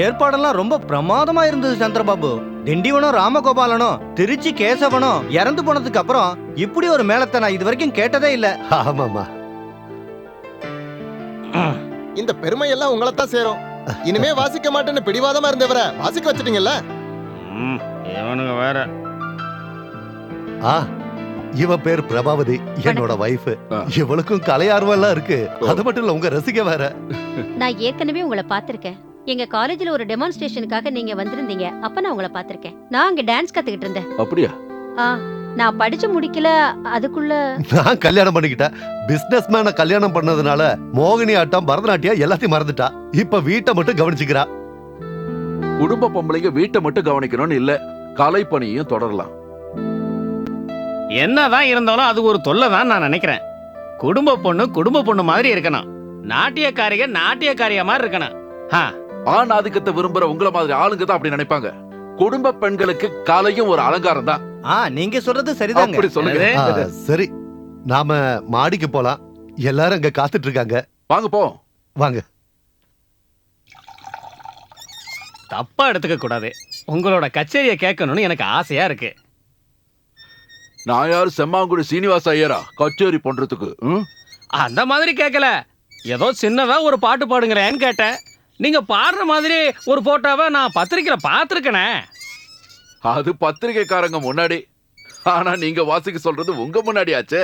ஏற்பாடெல்லாம் ரொம்ப பிரமாதமா இருந்தது சந்திரபாபு. திண்டிவனம் ராமகோபாலனும் திருச்சி கேசவனும் இறந்து போனதுக்கு அப்புறம் இப்படி ஒரு மேளத்தை நான் இது வரைக்கும் கேட்டதே இல்ல. ஆமாமா, இந்த பெருமை எல்லாம் உங்களை தான் சேரும். இனிமே வாசிக்க மாட்டேன்னு பிடிவாதமா இருந்தவரை வாசிக்க வச்சிட்டீங்கல்ல. இவனுங்க வேற. இவ பேர் பிரபாவதி, என்னோட வைஃப். இவளுக்கும் கலை ஆர்வம் எல்லாம் இருக்கு. அது மட்டும் இல்ல, உங்க ரசிக வேற. நான் ஏற்கனவே உங்களை பாத்திருக்கேன். எங்க காலேஜ்ல ஒரு டெமான்ஸ்ட்ரேஷனுக்காக நீங்க வந்திருந்தீங்க. அப்ப நான் உங்களை பாத்திருக்கேன். நான் அங்க டான்ஸ் கத்துக்கிட்டு இருந்தேன். அப்படியா? நான் படிச்சு முடிக்கல, அதுக்குள்ள நான் கல்யாணம் பண்ணிக்கிட்டேன். பிசினஸ் மேன கல்யாணம் பண்ணதுனால மோகினி ஆட்டம், பரதநாட்டியம் எல்லாத்தையும் மறந்துட்டா. இப்ப வீட்டை மட்டும் கவனிச்சுக்கிறா. குடும்ப பொம்பளைங்க வீட்டை மட்டும் கவனிக்கணும்னு இல்ல, கலை பணியையும் தொடரலாம். என்னதான் இருந்தாலும் அது ஒரு தொல்லை தான் நான் நினைக்கிறேன். குடும்ப பொண்ணு மாதிரி இருக்கணும். நாட்டியக்காரியா மாதிரி இருக்கணும். ஆண் ஆதிக்கத்தை விரும்புற உங்கள மாதிரி ஆளுங்க தான் அப்படி நினைப்பாங்க. குடும்ப பெண்களுக்கு கலையும் ஒரு அலங்காரம் தான். நீங்க சொல்றது சரிதான். அப்படி சொல்லுங்க. சரி, நாம மாடிக்கு போலாம். எல்லாரும் அங்க காத்துட்டு இருக்காங்க. வாங்க போ. வாங்க. தப்பா எடுத்துக்க கூடாது. உங்களோட கச்சேரியை கேட்கணும்னு எனக்கு ஆசையா இருக்கு. நான் யாரு செம்மாங்குடி சீனிவாச ஐயரா கச்சேரி பண்றதுக்கு? அந்த மாதிரி கேட்கல. ஏதோ சின்னதா ஒரு பாட்டு பாடுங்களேன்னு கேட்டேன். நீங்க பாடுற மாதிரி ஒரு போட்டோவை நான் பத்திரிக்கையில பாத்துருக்கேனே. அது பத்திரிகைக்காரங்க முன்னாடி. ஆனா நீங்க வாசிக்க சொல்றது உங்க முன்னாடி ஆச்சே.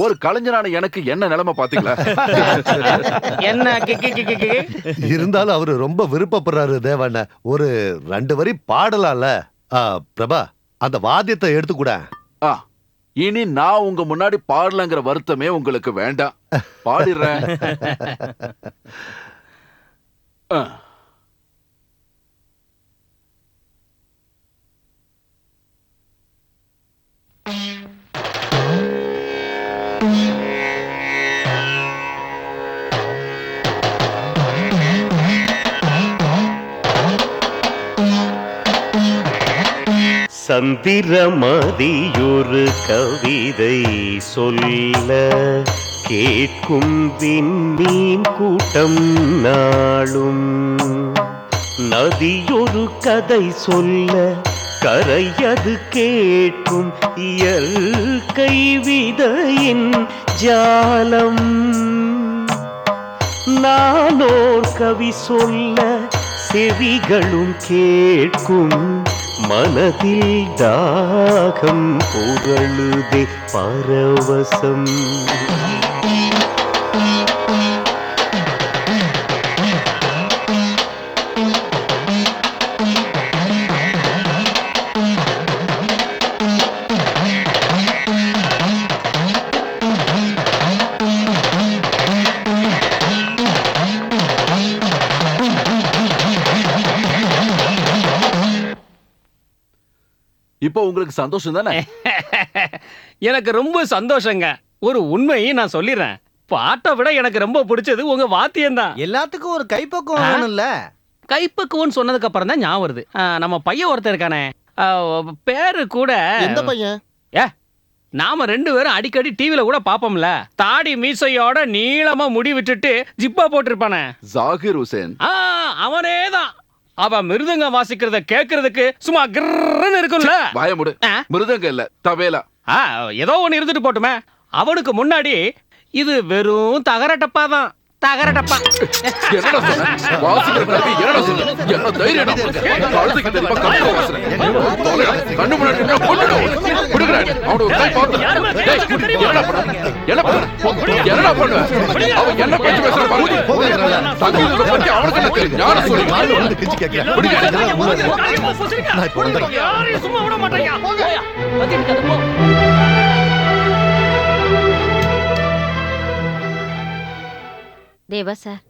ஒரு கலைஞரான எனக்கு என்ன நிலைமை பாத்தீங்களா? என்ன இருந்தாலும் அவரு ரொம்ப விருப்பப்படுறாரு தேவண்ண. ஒரு 2 வரி பாடலாம்ல. பிரபா, அந்த வாத்தியத்தை எடுத்துக்கூட. இனி நான் உங்க முன்னாடி பாடலங்கிற வருத்தமே உங்களுக்கு வேண்டாம். பாடிடுறேன். சந்திரமதியொரு கவிதை சொல்ல கேட்கும் விண்மீன் கூட்டம் நாளும், நதியொரு கதை சொல்ல கரையது கேட்கும் இயற்கை விதையின் ஜாலம், நானோர் கவி சொல்ல செவிகளும் கேட்கும் மனதில் தாகம் புரளுதே பரவசம். இப்போ உங்களுக்கு சந்தோஷம் தானே? எனக்கு ரொம்ப சந்தோஷங்க. ஒரு உண்மையை நான் சொல்லிடுறேன். பாட்டை விட எனக்கு ரொம்ப பிடிச்சது உங்க வாத்தியம் தான். எல்லாத்துக்கும் ஒரு கைப்பக்குவம் வேணும்ல. கைப்பக்குவம்னு சொன்னதுக்கு அப்புறம் தான் ஞாபகம் வருது. நம்ம பையன் ஒருத்தர் இருக்கானே, பேரு கூட எந்த பையன்? நாம 2 பேரும் அடிக்கடி டிவில கூட பாப்போம்ல. தாடி மீசையோட நீளமா முடி விட்டுட்டு ஜிப்பா போட்டிருப்பானே, ஜாகிர் ஹுசேன். அவனே தான். அவன் மிருதங்க வாசிக்கிறத கேட்கறதுக்கு சும்மா கிர்ன்னு இருக்கும்ல. பயமுடு. மிருதங்க இல்ல, தவேலா. ஏதோ ஒன்னு இருந்துட்டு போட்டுமே. அவனுக்கு முன்னாடி இது வெறும் தகரட்டப்பா தான். தகரட்டப்பா. என்னடா சொன்ன? வாசிக்கிற கல்வி என்னடா சொன்ன? என்ன தைரியம்டா உனக்கு? கழுதுக்கு தெரியுமா கல்வி வாசனை? கண்ணு முன்னாடி நின்னா கொன்னுடுவேன். குடுக்குறேன். அவனோட ஒரு கை பாத்து. டேய், என்னடா பண்ண? என்னடா பண்ண? அவன் என்ன பத்தி பேசுறான் பாருங்க. சங்கீதத்தை பத்தி அவனுக்கு என்ன தெரியும்? ஞான சொல்லி. வந்து கிச்சு கேட்கிறேன். யாரையும் சும்மா விட மாட்டாயா? தேவா சார்,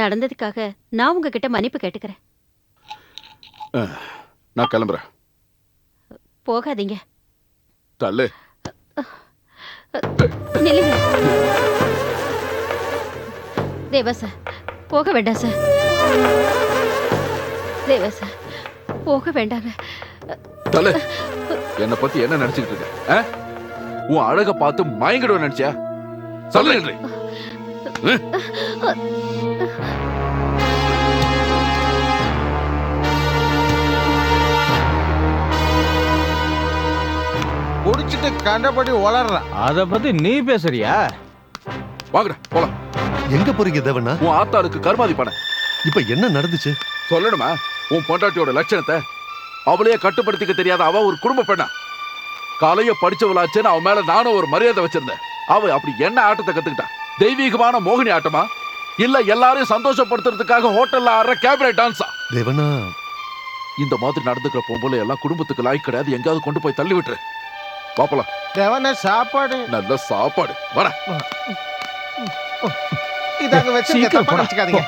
நடந்ததுக்காக நான் உங்ககிட்ட மன்னிப்பு கேட்டுக்கிறேன். நான் கிளம்புறேன். போகாதீங்க. தள்ளு. நில்லுங்க. தேவா சார், போக வேண்டாம் சார். தேவா சார், போக வேண்டாங்க. தள்ளு. என்னை பத்தி என்ன நினைச்சுக்கிட்டு இருக்க? உன் அழக பார்த்து மயங்கிடுவ நினைச்சியா? சொல்லு. கண்டபடி வளர்ற. அத பத்தி நீ பேசுறியா? வாங்கடா போலாம். எங்க போறீங்க தேவண்ணா? உன் ஆத்தாளுக்கு கருமாதி பண்ண. இப்ப என்ன நடந்துச்சு? சொல்லணுமா உன் பொண்டாட்டியோட லட்சணத்தை? அவளையே கட்டுப்படுத்திக்க தெரியாத அவ ஒரு குடும்ப பெண்ணா. காலைய படிச்சவளாச்சேன்னு அவன் மேல நானும் ஒரு மரியாதை வச்சிருந்தேன். அவ அப்படி என்ன ஆட்டத்தை கத்துக்கிட்டா? தெய்வீகமான மோகினி ஆட்டமா, இல்ல எல்லாரையும் சந்தோஷப்படுத்துறதுக்காக ஹோட்டல்ல ஆடுற கேபரே டான்ஸா? தேவண்ணா, இந்த மாதிரி நடந்துக்கிற பொம்பளை எல்லாம் குடும்பத்துக்கு லாய்க்கு கிடையாது. எங்கேயாவது கொண்டு போய் தள்ளி விட்டுரு. பாப்பலாம். தேவன சாப்பாடு. நல்ல சாப்பாடு. வர இதாங்க வச்சு தப்பா நினைச்சுக்காதீங்க.